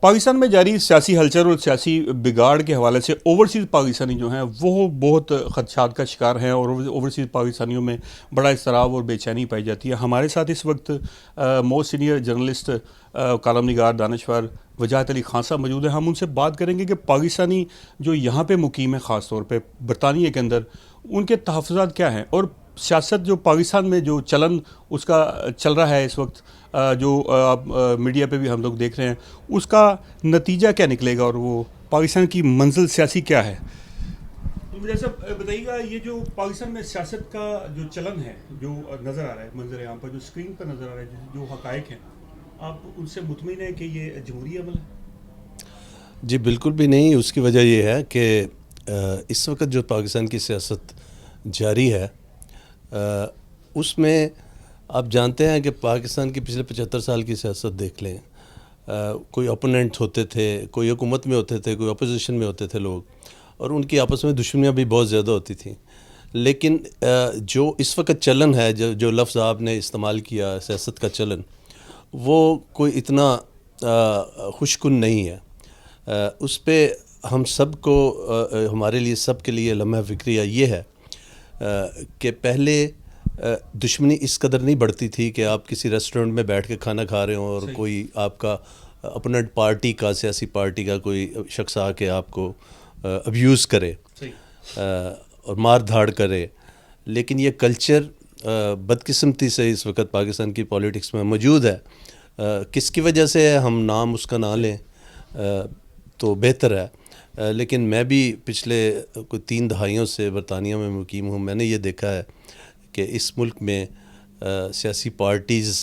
پاکستان میں جاری سیاسی ہلچل اور سیاسی بگاڑ کے حوالے سے اوورسیز پاکستانی جو ہیں وہ بہت خدشات کا شکار ہیں، اور اوورسیز پاکستانیوں میں بڑا اضطراب اور بے چینی پائی جاتی ہے۔ ہمارے ساتھ اس وقت موسٹ سینئر جرنلسٹ کالم نگار دانشور وجاہت علی خان صاحب موجود ہیں۔ ہم ان سے بات کریں گے کہ پاکستانی جو یہاں پہ مقیم ہیں، خاص طور پہ برطانیہ کے اندر، ان کے تحفظات کیا ہیں، اور سیاست جو پاکستان میں جو چلن اس کا چل رہا ہے اس وقت، جو میڈیا پہ بھی ہم لوگ دیکھ رہے ہیں، اس کا نتیجہ کیا نکلے گا، اور وہ پاکستان کی منزل سیاسی کیا ہے۔ تو مجھے صاحب بتائیے گا، یہ جو پاکستان میں سیاست کا جو چلن ہے، جو نظر آ رہا ہے منظر عام پر، جو اسکرین پر نظر آ رہا ہے، جو حقائق ہیں، آپ ان سے مطمئن ہیں کہ یہ جمہوری عمل ہے؟ جی بالکل بھی نہیں۔ اس کی وجہ یہ ہے کہ اس وقت جو پاکستان کی سیاست جاری ہے، اس میں آپ جانتے ہیں کہ پاکستان کی پچھلے 75 سال کی سیاست دیکھ لیں، کوئی اپوننٹ ہوتے تھے، کوئی حکومت میں ہوتے تھے، کوئی اپوزیشن میں ہوتے تھے لوگ، اور ان کی آپس میں دشمنیاں بھی بہت زیادہ ہوتی تھیں۔ لیکن جو اس وقت چلن ہے، جو لفظ آپ نے استعمال کیا، سیاست کا چلن، وہ کوئی اتنا خوشکن نہیں ہے۔ اس پہ ہم سب کو، ہمارے لیے سب کے لیے لمحہ فکریہ یہ ہے کہ پہلے دشمنی اس قدر نہیں بڑھتی تھی کہ آپ کسی ریسٹورنٹ میں بیٹھ کے کھانا کھا رہے ہوں اور کوئی آپ کا اپوننٹ پارٹی کا، سیاسی پارٹی کا کوئی شخص آ کے آپ کو ابیوز کرے اور مار دھاڑ کرے۔ لیکن یہ کلچر بدقسمتی سے اس وقت پاکستان کی پولیٹکس میں موجود ہے۔ کس کی وجہ سے ہم نام اس کا نہ لیں تو بہتر ہے، لیکن میں بھی پچھلے کوئی 3 دہائیوں سے برطانیہ میں مقیم ہوں۔ میں نے یہ دیکھا ہے کہ اس ملک میں سیاسی پارٹیز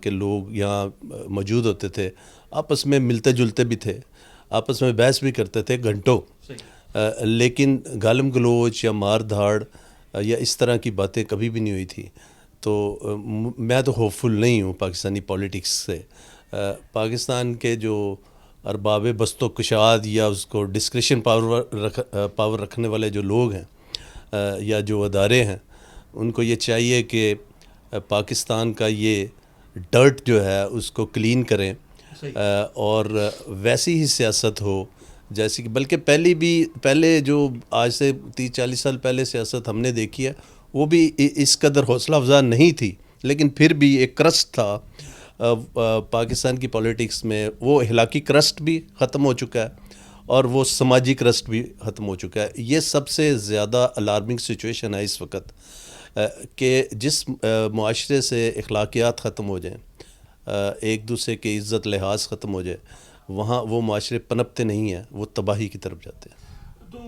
کے لوگ یہاں موجود ہوتے تھے، آپس میں ملتے جلتے بھی تھے، آپس میں بحث بھی کرتے تھے گھنٹوں، لیکن گالم گلوچ یا مار دھاڑ یا اس طرح کی باتیں کبھی بھی نہیں ہوئی تھی۔ تو میں تو ہوپ فل نہیں ہوں پاکستانی پولیٹکس سے۔ پاکستان کے جو ارباب بست و کشاد یا اس کو ڈسکریشن پاور رکھنے والے جو لوگ ہیں یا جو ادارے ہیں، ان کو یہ چاہیے کہ پاکستان کا یہ ڈرٹ جو ہے اس کو کلین کریں، اور ویسی ہی سیاست ہو جیسی کہ، بلکہ پہلے جو آج سے 30-40 سال پہلے سیاست ہم نے دیکھی ہے، وہ بھی اس قدر حوصلہ افزا نہیں تھی، لیکن پھر بھی ایک کرسٹ تھا پاکستان کی پولیٹکس میں۔ وہ اخلاقی کرسٹ بھی ختم ہو چکا ہے اور وہ سماجی کرسٹ بھی ختم ہو چکا ہے۔ یہ سب سے زیادہ الارمنگ سچویشن ہے اس وقت، کہ جس معاشرے سے اخلاقیات ختم ہو جائیں، ایک دوسرے کی عزت لحاظ ختم ہو جائے، وہاں وہ معاشرے پنپتے نہیں ہیں، وہ تباہی کی طرف جاتے ہیں۔ تو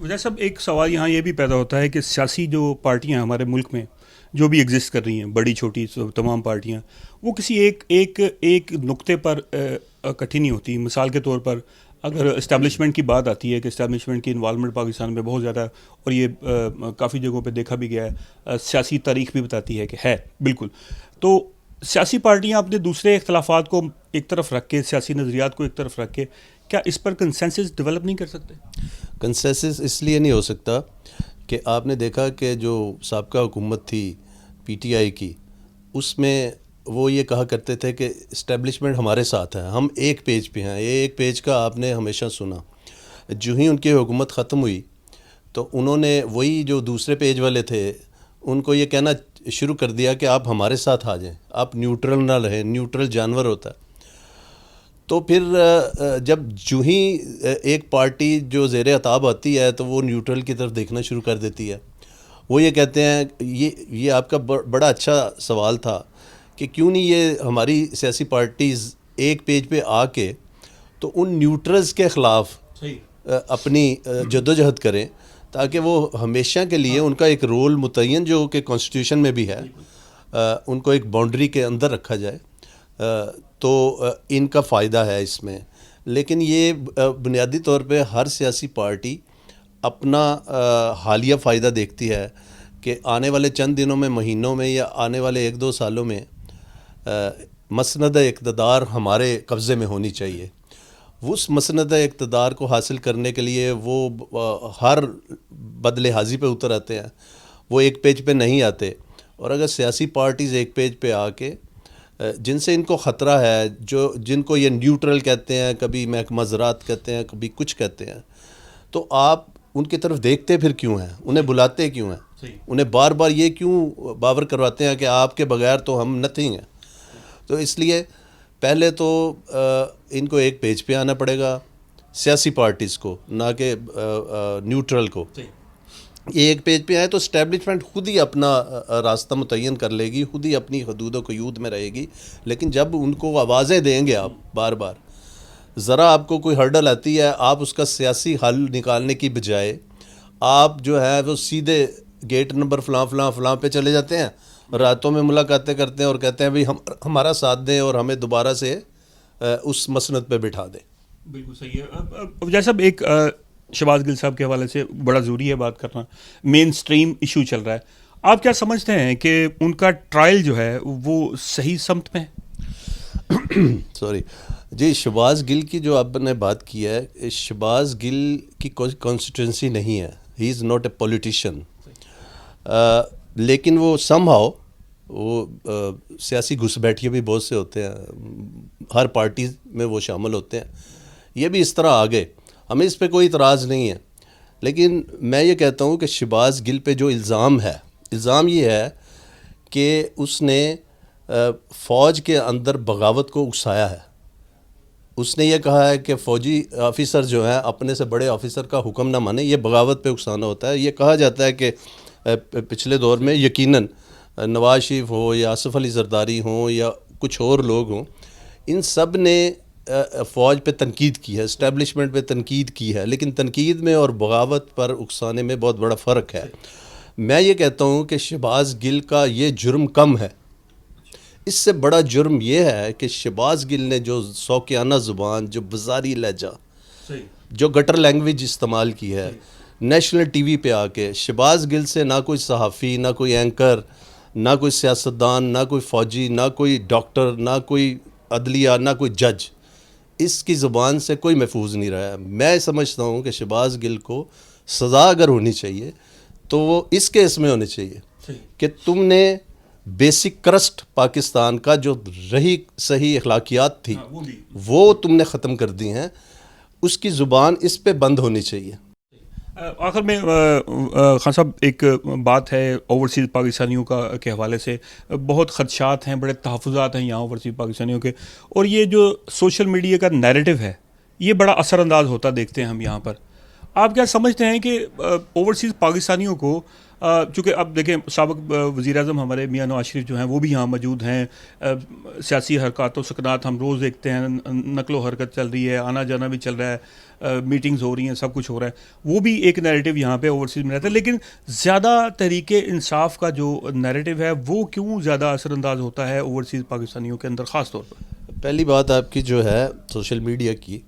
وجہ صاحب ایک سوال یہاں یہ بھی پیدا ہوتا ہے کہ سیاسی جو پارٹیاں ہمارے ملک میں جو بھی ایگزسٹ کر رہی ہیں، بڑی چھوٹی تمام پارٹیاں، وہ کسی ایک نقطے پر اکٹھی نہیں ہوتی۔ مثال کے طور پر اگر اسٹیبلشمنٹ کی بات آتی ہے کہ اسٹیبلشمنٹ کی انوالومنٹ پاکستان میں بہت زیادہ، اور یہ کافی جگہوں پہ دیکھا بھی گیا ہے، سیاسی تاریخ بھی بتاتی ہے کہ ہے بالکل۔ تو سیاسی پارٹیاں اپنے دوسرے اختلافات کو ایک طرف رکھ کے، سیاسی نظریات کو ایک طرف رکھ کے، کیا اس پر کنسنسس ڈیولپ نہیں کر سکتے؟ کنسنسس اس لیے نہیں ہو سکتا کہ آپ نے دیکھا کہ جو سابقہ حکومت تھی پی ٹی آئی کی، اس میں وہ یہ کہا کرتے تھے کہ اسٹیبلشمنٹ ہمارے ساتھ ہے، ہم ایک پیج پہ ہیں۔ یہ ایک پیج کا آپ نے ہمیشہ سنا۔ جو ہی ان کی حکومت ختم ہوئی تو انہوں نے وہی جو دوسرے پیج والے تھے ان کو یہ کہنا شروع کر دیا کہ آپ ہمارے ساتھ آ جائیں، آپ نیوٹرل نہ رہیں، نیوٹرل جانور ہوتا ہے۔ تو پھر جب جو ہی ایک پارٹی جو زیر عتاب آتی ہے تو وہ نیوٹرل کی طرف دیکھنا شروع کر دیتی ہے۔ وہ یہ کہتے ہیں، یہ آپ کا بڑا اچھا سوال تھا کہ کیوں نہیں یہ ہماری سیاسی پارٹیز ایک پیج پہ آ کے تو ان نیوٹرلز کے خلاف اپنی جدوجہد کریں، تاکہ وہ ہمیشہ کے لیے ان کا ایک رول متعین جو کہ کانسٹیٹیوشن میں بھی ہے، ان کو ایک باؤنڈری کے اندر رکھا جائے، تو ان کا فائدہ ہے اس میں۔ لیکن یہ بنیادی طور پہ ہر سیاسی پارٹی اپنا حالیہ فائدہ دیکھتی ہے کہ آنے والے چند دنوں میں، مہینوں میں، یا آنے والے 1-2 سالوں میں مسند اقتدار ہمارے قبضے میں ہونی چاہیے۔ اس مسند اقتدار کو حاصل کرنے کے لیے وہ ہر بدلحاظی پہ اتر آتے ہیں، وہ ایک پیج پہ نہیں آتے۔ اور اگر سیاسی پارٹیز ایک پیج پہ آ کے جن سے ان کو خطرہ ہے، جن کو یہ نیوٹرل کہتے ہیں، کبھی محکمہ زراعت کہتے ہیں، کبھی کچھ کہتے ہیں، تو آپ ان کی طرف دیکھتے پھر کیوں ہیں؟ انہیں بلاتے کیوں ہیں؟ انہیں بار بار یہ کیوں باور کرواتے ہیں کہ آپ کے بغیر تو ہم نتھنگ ہیں؟ تو اس لیے پہلے تو ان کو ایک پیج پہ آنا پڑے گا، سیاسی پارٹیز کو، نہ کہ نیوٹرل کو. یہ ایک پیج پہ آئے تو اسٹیبلشمنٹ خود ہی اپنا راستہ متعین کر لے گی، خود ہی اپنی حدود و قیود میں رہے گی. لیکن جب ان کو آوازیں دیں گے آپ بار بار، ذرا آپ کو کوئی ہرڈل آتی ہے، آپ اس کا سیاسی حل نکالنے کی بجائے آپ جو ہے وہ سیدھے گیٹ نمبر فلاں فلاں فلاں پہ چلے جاتے ہیں، راتوں میں ملاقاتیں کرتے ہیں اور کہتے ہیں بھئی ہمارا ساتھ دیں اور ہمیں دوبارہ سے اس مسند پہ بٹھا دیں. بالکل صحیح ہے. اب جیسا ایک شہباز گل صاحب کے حوالے سے بڑا ضروری ہے بات کرنا، مین سٹریم ایشو چل رہا ہے. آپ کیا سمجھتے ہیں کہ ان کا ٹرائل جو ہے وہ صحیح سمت میں ہے؟ سوری جی، شہباز گل کی جو آپ نے بات کی ہے، شہباز گل کی کانسٹیٹوئنسی نہیں ہے، ہی از ناٹ اے پولیٹیشین. لیکن وہ سم ہاؤ وہ سیاسی گھس بیٹھیے بھی بہت سے ہوتے ہیں، ہر پارٹی میں وہ شامل ہوتے ہیں، یہ بھی اس طرح آ گئے. ہمیں اس پہ کوئی اعتراض نہیں ہے. لیکن میں یہ کہتا ہوں کہ شہباز گل پہ جو الزام ہے، الزام یہ ہے کہ اس نے فوج کے اندر بغاوت کو اکسایا ہے. اس نے یہ کہا ہے کہ فوجی آفیسر جو ہیں اپنے سے بڑے آفیسر کا حکم نہ مانیں، یہ بغاوت پہ اکسانا ہوتا ہے. یہ کہا جاتا ہے کہ پچھلے دور میں یقیناً نواز شریف ہو یا آصف علی زرداری ہوں یا کچھ اور لوگ ہوں، ان سب نے فوج پہ تنقید کی ہے، اسٹیبلشمنٹ پہ تنقید کی ہے، لیکن تنقید میں اور بغاوت پر اکسانے میں بہت بڑا فرق ہے. میں یہ کہتا ہوں کہ شہباز گل کا یہ جرم کم ہے. اس سے بڑا جرم یہ ہے کہ شہباز گل نے جو سوکیانہ زبان، جو بازاری لہجہ، جو گٹر لینگویج استعمال کی ہے نیشنل ٹی وی پہ آ کے، شہباز گل سے نہ کوئی صحافی، نہ کوئی اینکر، نہ کوئی سیاستدان، نہ کوئی فوجی، نہ کوئی ڈاکٹر، نہ کوئی عدلیہ، نہ کوئی جج، اس کی زبان سے کوئی محفوظ نہیں رہا ہے. میں سمجھتا ہوں کہ شہباز گل کو سزا اگر ہونی چاہیے تو وہ اس کیس میں ہونی چاہیے کہ تم نے بیسک کرسٹ پاکستان کا جو رہی صحیح اخلاقیات تھی وہ تم نے ختم کر دی ہیں. اس کی زبان اس پہ بند ہونی چاہیے. آخر میں خان صاحب ایک بات ہے اوورسیز پاکستانیوں کا کے حوالے سے، بہت خدشات ہیں، بڑے تحفظات ہیں یہاں اوورسیز پاکستانیوں کے، اور یہ جو سوشل میڈیا کا نیریٹو ہے یہ بڑا اثر انداز ہوتا دیکھتے ہیں ہم یہاں پر. آپ کیا سمجھتے ہیں کہ اوورسیز پاکستانیوں کو، چونکہ اب دیکھیں سابق وزیر اعظم ہمارے میاں نواز شریف جو ہیں وہ بھی یہاں موجود ہیں، سیاسی حرکات و سکنات ہم روز دیکھتے ہیں، نقل و حرکت چل رہی ہے، آنا جانا بھی چل رہا ہے، میٹنگز ہو رہی ہیں، سب کچھ ہو رہا ہے، وہ بھی ایک نیریٹو یہاں پہ اوورسیز میں رہتا ہے. لیکن زیادہ تحریک انصاف کا جو نیریٹو ہے وہ کیوں زیادہ اثر انداز ہوتا ہے اوورسیز پاکستانیوں کے اندر خاص طور پر؟ پہلی بات آپ کی جو ہے سوشل میڈیا کی،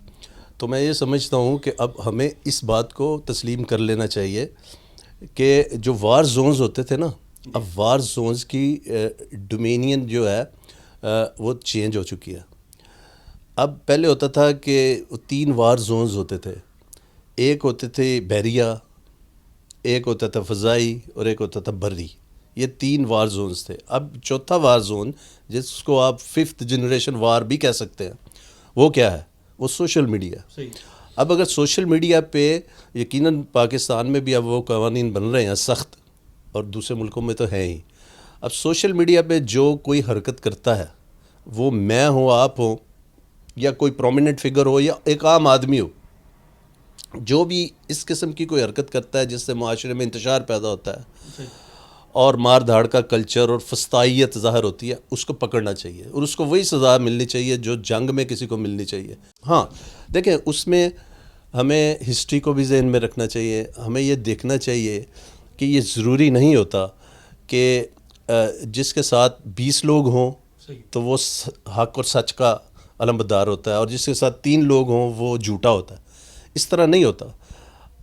تو میں یہ سمجھتا ہوں کہ اب ہمیں اس بات کو تسلیم کر لینا چاہیے کہ جو وار زونز ہوتے تھے نا، اب وار زونز کی ڈومینین جو ہے وہ چینج ہو چکی ہے. اب پہلے ہوتا تھا کہ 3 وار زونز ہوتے تھے، ایک ہوتے تھے بحریہ، ایک ہوتا تھا فضائی اور ایک ہوتا تھا بری. یہ 3 وار زونز تھے. اب چوتھا وار زون جس کو آپ 5th جنریشن وار بھی کہہ سکتے ہیں، وہ کیا ہے؟ وہ سوشل میڈیا. اب اگر سوشل میڈیا پہ یقیناً پاکستان میں بھی اب وہ قوانین بن رہے ہیں سخت، اور دوسرے ملکوں میں تو ہیں ہی. اب سوشل میڈیا پہ جو کوئی حرکت کرتا ہے، وہ میں ہوں، آپ ہوں، یا کوئی پرومیننٹ فگر ہو یا ایک عام آدمی ہو، جو بھی اس قسم کی کوئی حرکت کرتا ہے جس سے معاشرے میں انتشار پیدا ہوتا ہے اور مار دھاڑ کا کلچر اور فسطائیت ظاہر ہوتی ہے، اس کو پکڑنا چاہیے اور اس کو وہی سزا ملنی چاہیے جو جنگ میں کسی کو ملنی چاہیے. ہاں دیکھیں، اس میں ہمیں ہسٹری کو بھی ذہن میں رکھنا چاہیے. ہمیں یہ دیکھنا چاہیے کہ یہ ضروری نہیں ہوتا کہ جس کے ساتھ 20 لوگ ہوں تو وہ حق اور سچ کا علمبردار ہوتا ہے، اور جس کے ساتھ 3 لوگ ہوں وہ جھوٹا ہوتا ہے. اس طرح نہیں ہوتا.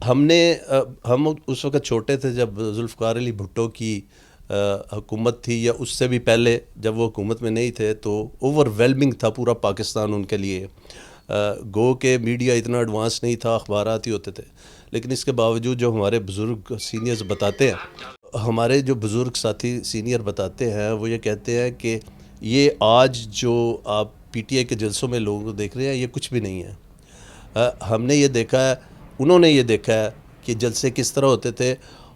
ہم اس وقت چھوٹے تھے جب ذوالفقار علی بھٹو کی حکومت تھی، یا اس سے بھی پہلے جب وہ حکومت میں نہیں تھے، تو اوور ویلمنگ تھا پورا پاکستان ان کے لیے. گو کہ میڈیا اتنا ایڈوانس نہیں تھا، اخبارات ہی ہوتے تھے. لیکن اس کے باوجود جو ہمارے بزرگ سینئرز بتاتے ہیں، ہمارے جو بزرگ ساتھی سینئر بتاتے ہیں، وہ یہ کہتے ہیں کہ یہ آج جو آپ پی ٹی آئی کے جلسوں میں لوگوں کو دیکھ رہے ہیں یہ کچھ بھی نہیں ہے. ہم نے یہ دیکھا ہے, انہوں نے یہ دیکھا ہے کہ جلسے کس طرح ہوتے تھے,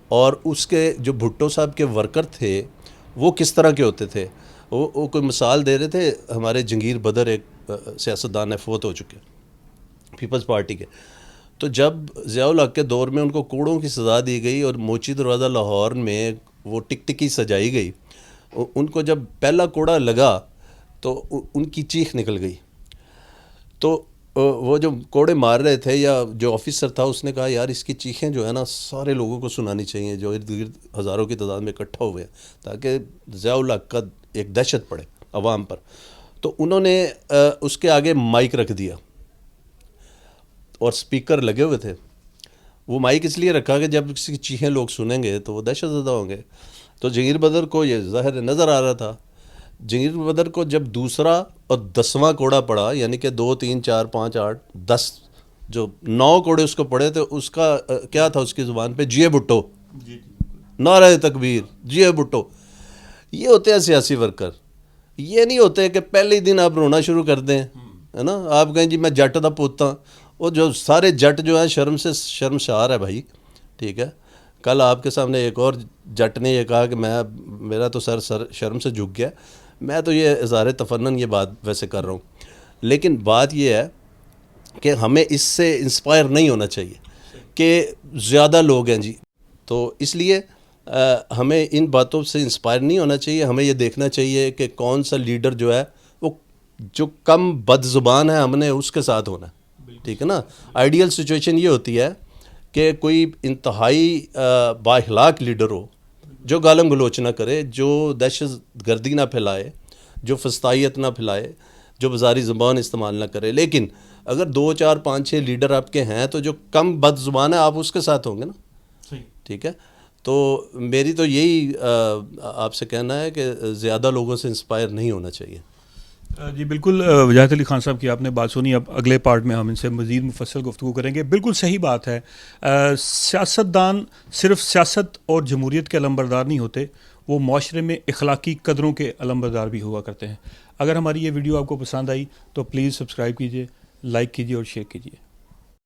اور اس کے جو بھٹو صاحب کے ورکر تھے وہ کس طرح کے ہوتے تھے. وہ کوئی مثال دے رہے تھے, ہمارے جنگیر بدر ایک سیاستدان ہے, فوت ہو چکے پیپلز پارٹی کے. تو جب ضیاء الحق کے دور میں ان کو کوڑوں کی سزا دی گئی اور موچی دروازہ لاہور میں وہ ٹک ٹکی سجائی گئی, ان کو جب پہلا کوڑا لگا تو ان کی چیخ نکل گئی. تو وہ جو کوڑے مار رہے تھے یا جو آفیسر تھا اس نے کہا یار اس کی چیخیں جو ہے نا سارے لوگوں کو سنانی چاہیے جو ارد گرد ہزاروں کی تعداد میں اکٹھا ہوئے ہیں, تاکہ ضیاء الحق کا ایک دہشت پڑے عوام پر. تو انہوں نے اس کے آگے مائک رکھ دیا اور سپیکر لگے ہوئے تھے. وہ مائک اس لیے رکھا کہ جب کسی کی چیخیں لوگ سنیں گے تو وہ دہشت زدہ ہوں گے. تو جنگیر بدر کو یہ ظاہر نظر آ رہا تھا. جنگیر بدر کو جب دوسرا اور 10واں کوڑا پڑا, یعنی کہ 2 3 4 5 8 10 جو 9 کوڑے اس کو پڑے تھے, اس کا کیا تھا اس کی زبان پہ, جیے بھٹو, نعرہ تکبیر, جیے بھٹو. یہ ہوتے ہیں سیاسی ورکر. یہ نہیں ہوتے کہ پہلے ہی دن آپ رونا شروع کر دیں, ہے نا, آپ کہیں جی میں جٹ دا پوتا. وہ جو سارے جٹ جو ہیں شرم سے شرمشار ہے بھائی, ٹھیک ہے. کل آپ کے سامنے ایک اور جٹ نے یہ کہا کہ میرا تو سر شرم سے جھک گیا. میں تو یہ اظہار تفنن یہ بات ویسے کر رہا ہوں, لیکن بات یہ ہے کہ ہمیں اس سے انسپائر نہیں ہونا چاہیے کہ زیادہ لوگ ہیں جی. تو اس لیے ہمیں ان باتوں سے انسپائر نہیں ہونا چاہیے. ہمیں یہ دیکھنا چاہیے کہ کون سا لیڈر جو ہے وہ جو کم بد زبان ہے, ہم نے اس کے ساتھ ہونا ہے, ٹھیک ہے نا. آئیڈیل سچویشن یہ ہوتی ہے کہ کوئی انتہائی با اخلاق لیڈر ہو جو گالم گلوچ نہ کرے, جو دہشت گردی نہ پھیلائے, جو فسطائیت نہ پھیلائے, جو بازاری زبان استعمال نہ کرے. لیکن اگر 2 4 5 6 لیڈر آپ کے ہیں تو جو کم بد زبان ہے آپ اس کے ساتھ ہوں گے نا, ٹھیک ہے. تو میری تو یہی آپ سے کہنا ہے کہ زیادہ لوگوں سے انسپائر نہیں ہونا چاہیے. جی بالکل, وجاہت علی خان صاحب کی آپ نے بات سنی. اب اگلے پارٹ میں ہم ان سے مزید مفصل گفتگو کریں گے. بالکل صحیح بات ہے, سیاستدان صرف سیاست اور جمہوریت کے علمبردار نہیں ہوتے, وہ معاشرے میں اخلاقی قدروں کے علمبردار بھی ہوا کرتے ہیں. اگر ہماری یہ ویڈیو آپ کو پسند آئی تو پلیز سبسکرائب کیجیے, لائک کیجیے اور شیئر کیجیے.